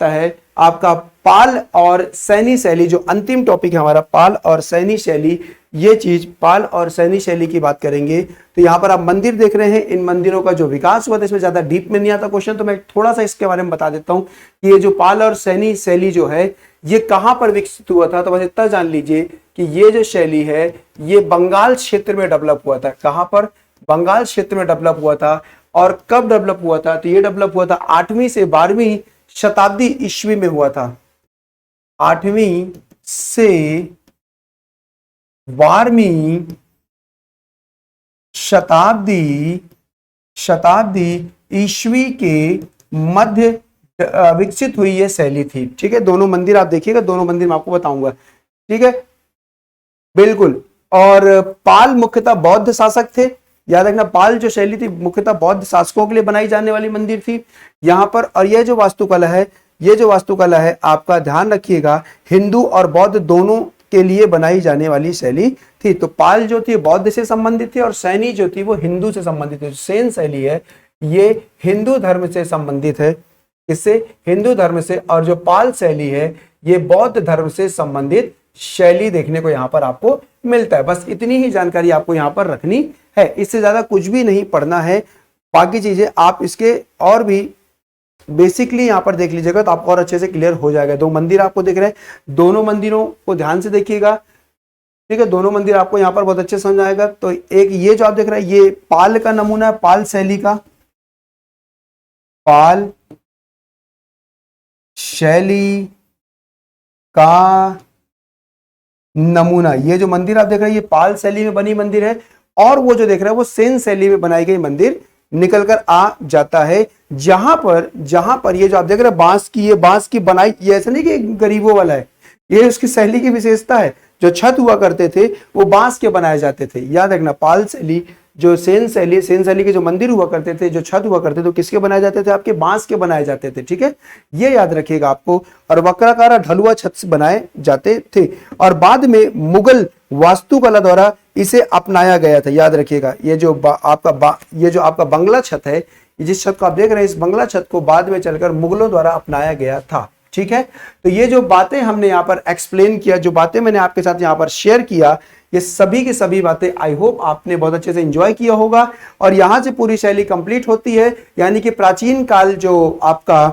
है आपका पाल और सैनी शैली, जो अंतिम टॉपिक है हमारा, पाल और सैनी शैली। ये चीज पाल और सैनी शैली की बात करेंगे तो यहाँ पर आप मंदिर देख रहे हैं, इन मंदिरों का जो विकास हुआ था, इसमें ज्यादा डीप में नहीं आता क्वेश्चन, तो मैं थोड़ा सा इसके बारे में बता देता हूँ कि ये जो पाल और सैनी शैली जो है ये कहाँ पर विकसित हुआ था। तो बस इतना जान लीजिए कि ये जो शैली है ये बंगाल क्षेत्र में डेवलप हुआ था। कहाँ पर, बंगाल क्षेत्र में डेवलप हुआ था। और कब डेवलप हुआ था, तो ये डेवलप हुआ था 8वीं से 12वीं शताब्दी ईस्वी में हुआ था। 8वीं से 12वीं शताब्दी ईस्वी के मध्य विकसित हुई ये शैली थी। ठीक है, दोनों मंदिर आप देखिएगा, दोनों मंदिर मैं आपको बताऊंगा। ठीक है, बिल्कुल। और पाल मुख्यतः बौद्ध शासक थे, याद रखना। पाल जो शैली थी मुख्यतः बौद्ध शासकों के लिए बनाई जाने वाली मंदिर थी यहाँ पर। और ये जो वास्तुकला है आपका ध्यान रखिएगा, हिंदू और बौद्ध दोनों के लिए बनाई जाने वाली शैली थी। तो पाल जो थी बौद्ध से संबंधित थी और सैनी जो थी वो हिंदू से संबंधित थी। सेन शैली है ये हिंदू धर्म से संबंधित है। इससे हिंदू धर्म से, और जो पाल शैली है ये बौद्ध धर्म से संबंधित शैली देखने को यहां पर आपको मिलता है। बस इतनी ही जानकारी आपको यहां पर रखनी है, इससे ज्यादा कुछ भी नहीं पढ़ना है। बाकी चीजें आप इसके और भी बेसिकली यहां पर देख लीजिएगा तो आपको और अच्छे से क्लियर हो जाएगा। दो मंदिर आपको दिख रहे हैं, दोनों मंदिरों को ध्यान से देखिएगा, ठीक है। दोनों मंदिर आपको यहां पर बहुत अच्छे समझ आएगा। तो एक ये जो आप देख रहे हैं ये पाल का नमूना है, पाल शैली का, पाल शैली का नमूना। ये जो मंदिर आप देख रहे हैं ये पाल शैली में बनी मंदिर है, और वो जो देख रहे हैं वो सेन शैली में बनाई गई मंदिर निकल कर आ जाता है। जहां पर ये जो आप देख रहे हैं बांस की बनाई, ये ऐसा नहीं कि गरीबों वाला है, ये उसकी शैली की विशेषता है। जो छत हुआ करते थे वो बांस के बनाए जाते थे। याद रखना, पाल शैली जो सेन शैली के जो मंदिर हुआ करते थे, जो छत हुआ करते थे, तो किसके बनाए जाते थे? आपके बांस के बनाए जाते थे, ठीक है, ये याद रखिएगा आपको। और वक्राकार ढलुआ छत से बनाए जाते थे, और बाद में मुगल वास्तुकला द्वारा इसे अपनाया गया था। याद रखिएगा, ये जो आपका बंगला छत है, जिस छत को आप देख रहे हैं, इस बंगला छत को बाद में चलकर मुगलों द्वारा अपनाया गया था, ठीक है। तो ये जो बातें हमने यहाँ पर एक्सप्लेन किया, जो बातें मैंने आपके साथ यहाँ पर शेयर किया, ये सभी की सभी बातें आई होप आपने बहुत अच्छे से एंजॉय किया होगा। और यहां से पूरी शैली कंप्लीट होती है, यानी कि प्राचीन काल जो आपका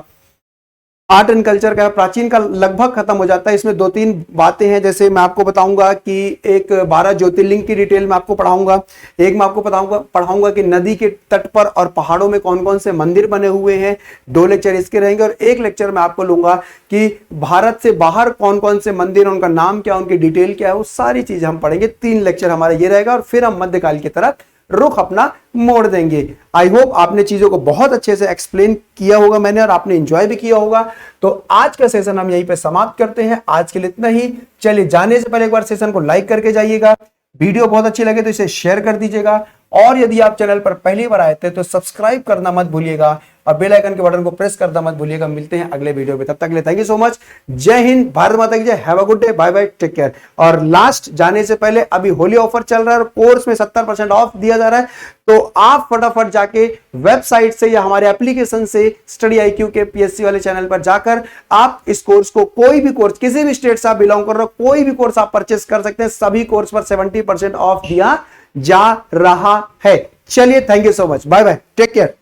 आर्ट एंड कल्चर का प्राचीन काल लगभग खत्म हो जाता है। इसमें 2-3 बातें हैं, जैसे मैं आपको बताऊंगा कि एक 12 ज्योतिर्लिंग की डिटेल में आपको पढ़ाऊंगा, एक मैं आपको पढ़ाऊंगा कि नदी के तट पर और पहाड़ों में कौन कौन से मंदिर बने हुए हैं। 2 लेक्चर इसके रहेंगे, और एक लेक्चर में आपको लूंगा कि भारत से बाहर कौन कौन से मंदिर, उनका नाम क्या, उनकी डिटेल क्या है, वो सारी चीजें हम पढ़ेंगे। 3 लेक्चर हमारा ये रहेगा, और फिर हम मध्यकाल की तरफ रुख अपना मोड़ देंगे। आई होप आपने चीजों को बहुत अच्छे से एक्सप्लेन किया होगा मैंने, और आपने एंजॉय भी किया होगा। तो आज का सेशन हम यहीं पे समाप्त करते हैं। आज के लिए इतना ही। चलिए, जाने से पहले एक बार सेशन को लाइक करके जाइएगा, वीडियो बहुत अच्छी लगे तो इसे शेयर कर दीजिएगा, और यदि आप चैनल पर पहली बार आए थे तो सब्सक्राइब करना मत भूलिएगा, और बेल आइकन के बटन को प्रेस करना मत भूलिएगा। मिलते हैं अगले वीडियो में, तब तक के लिए थैंक यू सो मच। जय हिंद, भारत माता की जय, have a good day, bye bye, take care. और लास्ट जाने से पहले अभी होली ऑफर चल रहा है, और कोर्स में 70% ऑफ दिया जा रहा है, तो आप फटाफट जाके वेबसाइट से या हमारे एप्लीकेशन से स्टडी IQ के PSC वाले चैनल पर जाकर आप इस कोर्स को, कोई भी कोर्स, किसी भी स्टेट से आप बिलोंग कर रहे हो, कोई भी कोर्स आप परचेस कर सकते हैं। सभी कोर्स पर 70% ऑफ दिया जा रहा है। चलिए, thank you so much, bye bye, take care.